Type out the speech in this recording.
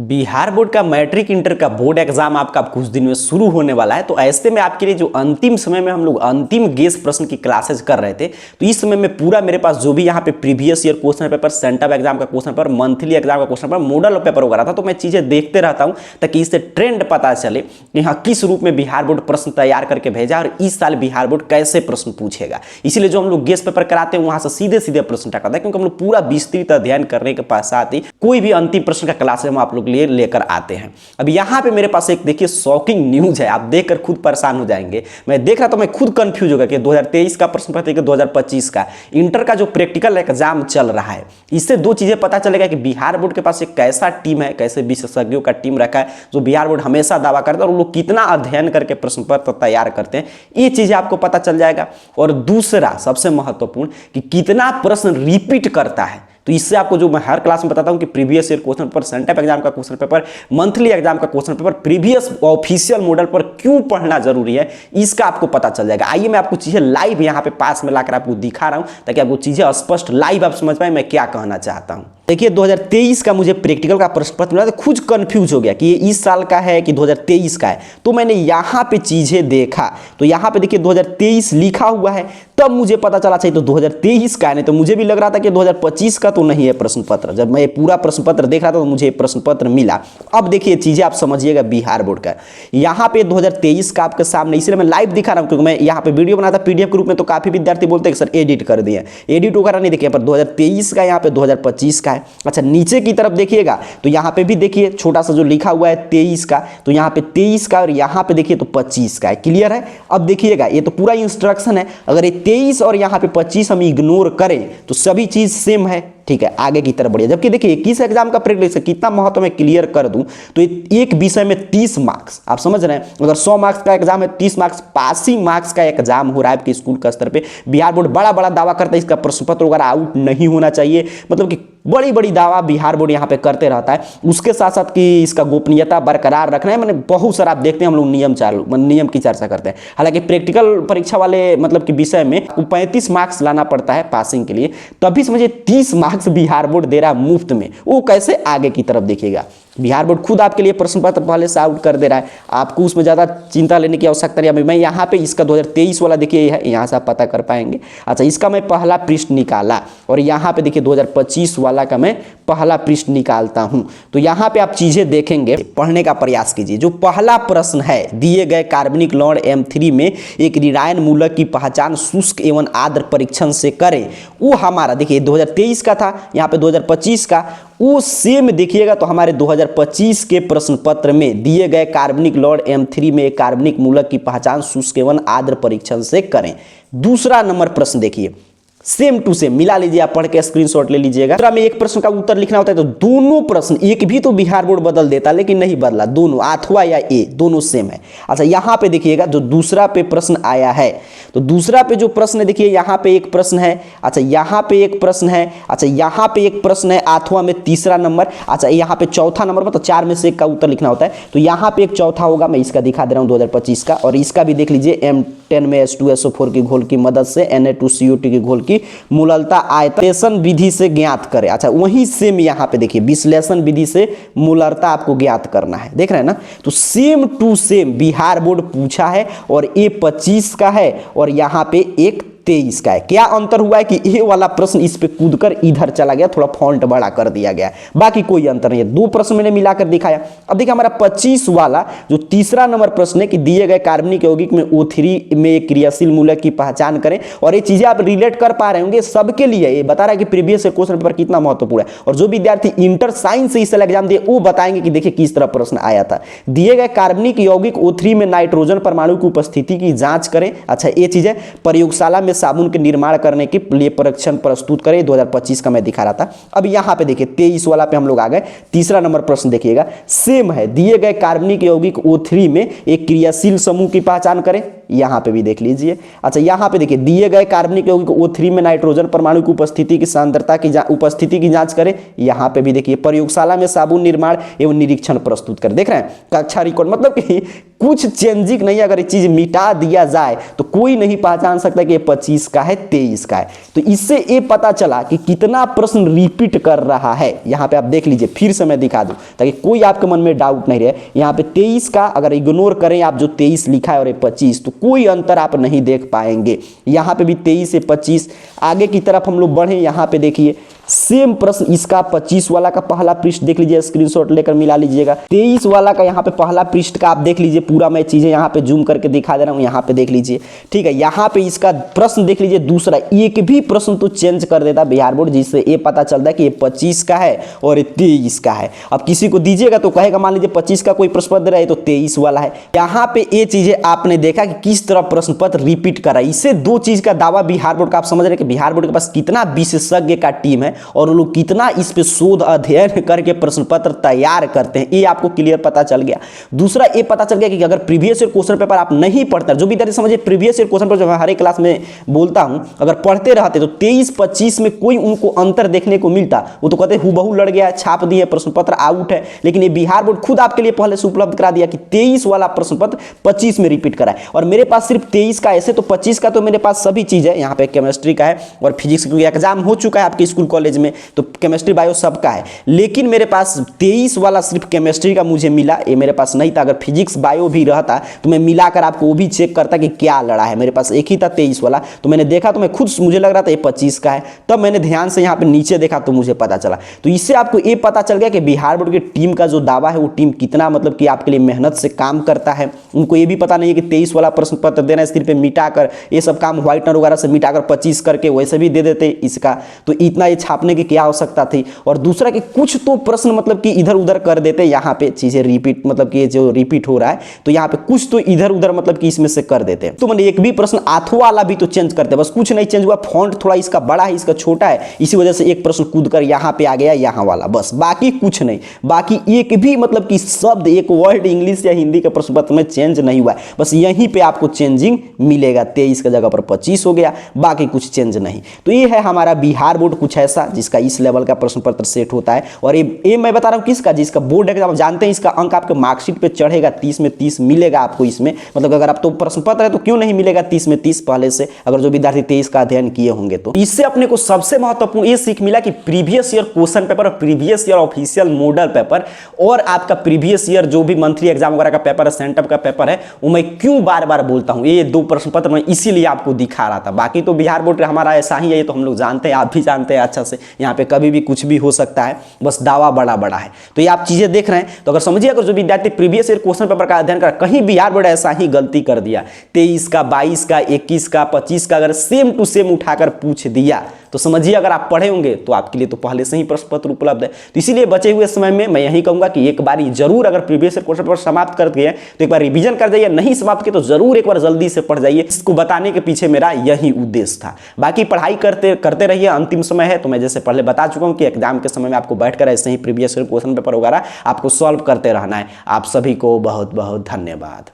Bihar board का matric inter का board exam आपका कुछ दिन में शुरू होने वाला है। तो ऐसे में आपके लिए जो अंतिम समय में हम लोग अंतिम गेस प्रश्न की क्लासेस कर रहे थे, तो इस समय में पूरा मेरे पास जो भी यहाँ पे previous year question paper, central exam का क्वेश्चन पेपर, मंथली एग्जाम का क्वेश्चन पेपर, मॉडल पेपर वगैरह था, तो मैं चीजें देखते रहता हूँ ताकि इससे ट्रेंड पता चले कि हाँ किस रूप में बिहार बोर्ड प्रश्न तैयार करके भेजा और इस साल बिहार बोर्ड कैसे प्रश्न पूछेगा। इसीलिए जो हम लोग गेस पेपर कराते हैं वहां से सीधे सीधे प्रश्न टकराता है, क्योंकि हम लोग पूरा विस्तृत अध्ययन करने के पश्चात ही कोई भी अंतिम प्रश्न का क्लास हम आप लोग लिए लेकर आते हैं। अब यहाँ पे मेरे पास एक देखिए शॉकिंग न्यूज है, आप देखकर खुद परेशान हो जाएंगे। मैं देख रहा था, मैं खुद कंफ्यूज हो गया कि 2023 का प्रश्न पत्र कि 2025 का इंटर का जो प्रैक्टिकल एग्जाम चल रहा है, इससे दो चीजें पता चलेगा कि बिहार बोर्ड के पास एक कैसा टीम है, कैसे विशेषज्ञों का टीम रखा है जो बिहार बोर्ड हमेशा दावा करता है, और वो लोग कितना अध्ययन करके प्रश्न पत्र तैयार करते हैं, ये चीजें आपको पता चल जाएगा। और दूसरा सबसे महत्वपूर्ण कि कितना प्रश्न रिपीट करता है, तो इससे आपको जो मैं हर क्लास में बताता हूं कि previous year question paper, central exam का क्वेश्चन पेपर, मंथली एग्जाम का question paper, previous official model पर क्यों पढ़ना जरूरी है, इसका आपको पता चल जाएगा। आइए मैं आपको चीजें लाइव यहां पे पास में लाकर आपको दिखा रहा हूं ताकि आपको चीजें स्पष्ट लाइव आप समझ पाए मैं क्या कहना चाहता हूं। देखिए 2023 का मुझे प्रैक्टिकल का प्रश्न पत्र मिला, तो खुद कंफ्यूज हो गया कि ये इस साल का है कि 2023 का है। तो मैंने यहाँ पे चीजें देखा, तो यहाँ पे देखिए 2023 लिखा हुआ है, तब मुझे पता चला चाहिए तो 2023 का है, नहीं तो मुझे भी लग रहा था कि 2025 का तो नहीं है प्रश्न पत्र। जब मैं पूरा प्रश्न पत्र देख रहा था तो मुझे प्रश्न पत्र मिला। अब देखिए चीजें आप समझिएगा बिहार बोर्ड का, यहाँ पे 2023 का आपके सामने, इसलिए मैं लाइव दिखा रहा हूँ क्योंकि मैं यहाँ पे वीडियो बनाता पीडीएफ के रूप में, तो काफी विद्यार्थी बोलते हैं सर एडिट कर दिए, एडिट वगैरह नहीं देखिए, पर 2023 का यहाँ पे 2025 का है। अच्छा नीचे की तरफ देखिएगा तो यहाँ पे भी देखिए छोटा सा जो लिखा हुआ है 23 का, तो यहाँ पे 23 का और यहाँ पे देखिए तो 25 का है। क्लियर है? अब देखिएगा ये तो पूरा इंस्ट्रक्शन है, अगर ये 23 और यहाँ पे 25 हम इग्नोर करें तो सभी चीज सेम है। ठीक है, आगे की तरफ बढ़िए। जबकि देखिए किस एग्जाम का प्रैक्टिस कितना महत्व मैं क्लियर कर दूं तो एक विषय में 30 मार्क्स, आप समझ रहे हैं, अगर 100 मार्क्स का एग्जाम है 30 मार्क्स पासिंग मार्क्स का एग्जाम हो रहा है आपके स्कूल का स्तर पे। बिहार बोर्ड बड़ा बड़ा दावा करता है इसका प्रश्न पत्र वगैरह आउट नहीं होना चाहिए, मतलब कि बड़ी बड़ी दावा बिहार बोर्ड यहाँ पे करते रहता है। उसके साथ साथ कि इसका गोपनीयता बरकरार रखना है, मैंने बहुत सारा आप देखते हैं हम लोग नियम की चर्चा करते हैं। हालांकि प्रैक्टिकल परीक्षा वाले मतलब कि विषय में 35 मार्क्स लाना पड़ता है पासिंग के लिए, तभी समझिए 30 मार्क्स बिहार बोर्ड दे रहा है मुफ्त में। वो कैसे, आगे की तरफ देखिएगा। बिहार बोर्ड खुद आपके लिए प्रश्न पत्र पहले से आउट कर दे रहा है, आपको उसमें ज़्यादा चिंता लेने की आवश्यकता नहीं है। मैं यहाँ पे इसका 2023 वाला देखिए है, यहाँ से आप पता कर पाएंगे। अच्छा इसका मैं पहला पृष्ठ निकाला और यहाँ पे देखिए 2025 वाला का मैं पहला पृष्ठ निकालता हूँ, तो यहाँ पे आप चीज़ें देखेंगे, पढ़ने का प्रयास कीजिए। जो पहला प्रश्न है, दिए गए कार्बनिक लवण M3 में एक ऋणायन मूलक की पहचान शुष्क एवं आर्द्र परीक्षण से करें, वो हमारा देखिए 2023 का था, यहाँ पे 2025 का वो सेम देखिएगा। तो हमारे 2025 के प्रश्न पत्र में दिए गए कार्बनिक लवण M3 में एक कार्बनिक मूलक की पहचान शुष्क एवं आर्द्र परीक्षण से करें। दूसरा नंबर प्रश्न देखिए सेम टू सेम मिला लीजिए, आप पढ़ के स्क्रीनशॉट ले लीजिएगा। दूसरा में एक प्रश्न का उत्तर लिखना होता है, तो दोनों प्रश्न, एक भी तो बिहार बोर्ड बदल देता लेकिन नहीं बदला, दोनों अथवा या ए दोनों सेम है। अच्छा यहाँ पे देखिएगा जो दूसरा पे प्रश्न आया है, तो दूसरा पे जो प्रश्न है देखिए यहाँ पे एक प्रश्न है, अच्छा यहाँ पे एक प्रश्न है, अच्छा यहाँ पे एक प्रश्न है अथवा में तीसरा नंबर, अच्छा यहाँ पे चौथा नंबर पर, तो 4 में से एक का उत्तर लिखना होता है, तो यहाँ पे एक चौथा होगा, मैं इसका दिखा दे रहा हूँ 2025 का। और इसका भी देख लीजिए M10 में H2SO4 की घोल की मदद से Na2CO2 की घोल की मूललता आयतन विधि से ज्ञात करें। अच्छा वही सेम यहाँ पे देखिए विश्लेषण विधि से मूललता आपको ज्ञात करना है, देख रहे हैं ना। तो same to same Bihar board पूछा है, और ये 25 का है और यहाँ पे एक 23 का है। क्या अंतर हुआ है कि ये वाला प्रश्न इस पे कूदकर इधर चला गया, थोड़ा फॉन्ट बड़ा कर दिया गया, बाकी कोई अंतर नहीं है। दो प्रश्न मैंने मिलाकर दिखाया। अब देखिए हमारा 25 वाला जो तीसरा नंबर प्रश्न है कि दिए गए कार्बनिक यौगिक में O3 में एक क्रियाशील मूलक की पहचान करें, और ये चीजें आप रिलेट कर पा रहे होंगे सबके लिए, ये बता रहा है कि प्रीवियस क्वेश्चन पेपर कितना महत्वपूर्ण है। और जो विद्यार्थी इंटर साइंस से इस साल एग्जाम दिए वो बताएंगे कि देखिए किस तरह प्रश्न आया था। दिए गए कार्बनिक यौगिक O3 में नाइट्रोजन परमाणु की उपस्थिति की जांच करें। अच्छा ये चीजें प्रयोगशाला में साबुन के निर्माण करने के लिए परीक्षण प्रस्तुत करें, 2025 का मैं दिखा रहा था। अब यहाँ पे देखिए 23 वाला पे हम लोग आ गए। तीसरा नंबर प्रश्न देखिएगा सेम है, दिए गए कार्बनिक यौगिक O3 में एक क्रियाशील समूह की पहचान करें, यहाँ पे भी देख लीजिए। अच्छा यहाँ पे देखिए दिए गए कार्बनिक यौगिक O3 में नाइट्रोजन परमाणु की उपस्थिति की सांद्रता की उपस्थिति की जांच करें, यहाँ पे भी देखिए प्रयोगशाला में साबुन निर्माण एवं निरीक्षण प्रस्तुत करें। देख रहे हैं कक्षा रिकॉर्ड, मतलब कि कुछ चेंजिंग नहीं, अगर ये चीज मिटा दिया जाए तो कोई नहीं पहचान सकता कि ये 25 का है, 23 का है। तो इससे ये पता चला कि कितना प्रश्न रिपीट कर रहा है। यहाँ पे आप देख लीजिए, फिर से मैं दिखा दूं ताकि कोई आपके मन में डाउट नहीं रहे। यहाँ पे 23 का अगर इग्नोर करें आप, जो 23 लिखा है और ये 25, तो कोई अंतर आप नहीं देख पाएंगे। यहाँ पे भी 23 से 25। आगे की तरफ हम लोग बढ़े, यहाँ पे देखिए सेम प्रश्न इसका 25 वाला का पहला पृष्ठ देख लीजिए, स्क्रीनशॉट लेकर मिला लीजिएगा। 23 वाला का यहाँ पे पहला पृष्ठ का आप देख लीजिए, पूरा मैं चीजें यहाँ पे जूम करके दिखा दे रहा हूँ, यहाँ पे देख लीजिए। ठीक है, यहाँ पे इसका प्रश्न देख लीजिए दूसरा, एक भी प्रश्न तो चेंज कर देता बिहार बोर्ड, जिससे ये पता चलता है कि ये 25 का है और ये 23 का है। अब किसी को दीजिएगा तो कहेगा मान लीजिए 25 का कोई प्रश्न पत्र है तो 23 वाला है। यहाँ पे ये चीजें आपने देखा कि किस तरह प्रश्न पत्र रिपीट करा। इससे दो चीज का दावा बिहार बोर्ड का आप समझ रहे हैं कि बिहार बोर्ड के पास कितना विशेषज्ञ का टीम है और लोग कितना इस पे शोध अध्ययन करके प्रश्न पत्र तैयार करते हैं, ये आपको क्लियर पता चल गया। दूसरा ये पता चल गया कि अगर प्रीवियस ईयर क्वेश्चन पेपर आप नहीं पढ़ते, जो भी विद्यार्थी समझिए प्रीवियस ईयर क्वेश्चन पेपर जो मैं हर एक क्लास में बोलता हूं, अगर पढ़ते रहते तो 23-25 में कोई उनको अंतर देखने को मिलता। वो तो कहते हुबहू लड़ गया, छाप दिए, प्रश्न पत्र आउट है। लेकिन ये बिहार बोर्ड खुद आपके लिए पहले से उपलब्ध करा दिया कि 23 वाला प्रश्न पत्र 25 में रिपीट करा है। और मेरे पास सिर्फ 23 का, ऐसे तो 25 का तो मेरे पास सभी चीज है। यहाँ पे केमिस्ट्री का है और फिजिक्स का एग्जाम हो चुका है आपके स्कूल कॉलेज में, तो केमिस्ट्री बायो सबका है। लेकिन मेरे पास 23 वाला सिर्फ केमिस्ट्री का मुझे मिला, ये मेरे पास नहीं था। अगर फिजिक्स बायो भी रहता तो मैं मिलाकर आपको वो भी चेक करता कि क्या लड़ा है। मेरे पास एक ही था 23 वाला, तो मैंने देखा तो मैं खुद मुझे लग रहा था ये 25 का है। तब मैंने ध्यान से यहाँ पे नीचे देखा तो मुझे पता चला। तो इससे आपको ये पता चल गया कि बिहार बोर्ड की टीम का जो दावा है वो टीम कितना मतलब कि आपके लिए मेहनत से काम करता है। उनको ये भी पता नहीं है कि 23 वाला प्रश्न पत्र देना है, सिर्फ पे मिटाकर ये सब काम व्हाइटनर वगैरह से मिटाकर 25 करके वैसे भी दे देते इसका, तो इतना ये छापने की क्या आवश्यकता थी। और दूसरा कि कुछ तो प्रश्न मतलब कि इधर उधर कर देते, यहाँ पे चीजें रिपीट मतलब कि जो रिपीट हो रहा है तो यहाँ पे कुछ तो इधर उधर मतलब कि इसमें से कर देते। तो मैंने एक भी प्रश्न आठवां वाला भी तो चेंज करते, बस कुछ नहीं चेंज हुआ, फॉन्ट थोड़ा इसका बड़ा है इसका छोटा है, इसी वजह से एक प्रश्न कूद कर यहाँ पे आ गया, यहाँ वाला, बस बाकी कुछ नहीं। बाकी एक भी मतलब कि शब्द, एक वर्ड इंग्लिश या हिंदी के प्रश्न पत्र में चेंज नहीं हुआ है, बस यहीं पे आपको चेंजिंग मिलेगा। 23 की जगह पर 25 हो गया, बाकी कुछ चेंज नहीं। तो ये है हमारा बिहार बोर्ड कुछ ऐसा जिसका इस लेवल का प्रश्न पत्र सेट होता है। और ये मैं बता रहा हूँ किसका, जिसका बोर्ड एग्जाम जानते हैं इसका अंक आपके मार्कशीट पे चढ़ेगा, 30 में 30 मिलेगा आपको इसमें। मतलब अगर आप तो प्रश्न पत्र है तो क्यों नहीं मिलेगा 30 में 30 पहले से, अगर जो विद्यार्थी 23 का अध्ययन किए होंगे तो। इससे अपने को सबसे महत्वपूर्ण ये सीख मिला कि प्रीवियस ईयर क्वेश्चन पेपर और previous year official model paper और आपका प्रीवियस ईयर जो भी मंथली एग्जाम वगैरह का पेपर है, सेंटअप का पेपर है, वो मैं क्यों बार बार बोलता हूँ, ये दो प्रश्न पत्र मैं इसीलिए आपको दिखा रहा था। बाकी तो बिहार बोर्ड हमारा ऐसा ही है, ये तो हम लोग जानते हैं, आप भी जानते हैं अच्छा से। यहाँ पे कभी भी कुछ भी हो सकता है, बस दावा बड़ा बड़ा है। तो ये आप चीजें देख रहे हैं, तो अगर समझिए अगर जो विद्यार्थी प्रीवियस ईयर क्वेश्चन पेपर का अध्ययन कर, कहीं बिहार बोर्ड ऐसा ही गलती कर दिया, 23 का, 22 का, 21 का, 25 का अगर सेम टू सेम उठाकर पूछ दिया, तो समझिए अगर आप पढ़े होंगे तो आपके लिए तो पहले से ही प्रश्न पत्र उपलब्ध है। तो इसीलिए बचे हुए समय में मैं यही कहूंगा कि एक बार जरूर अगर प्रीवियस ईयर क्वेश्चन पेपर समाप्त कर दिए तो एक बार रिवीजन कर जाइए, नहीं समाप्त किए तो जरूर एक बार जल्दी से पढ़ जाइए। इसको बताने के पीछे मेरा यही उद्देश्य था। बाकी पढ़ाई करते रहिए, अंतिम समय है। तो मैं जैसे पहले बता चुका हूं कि एग्जाम के समय में आपको बैठकर ऐसे ही प्रीवियस ईयर क्वेश्चन पेपर वगैरह आपको सॉल्व करते रहना है। आप सभी को बहुत बहुत धन्यवाद।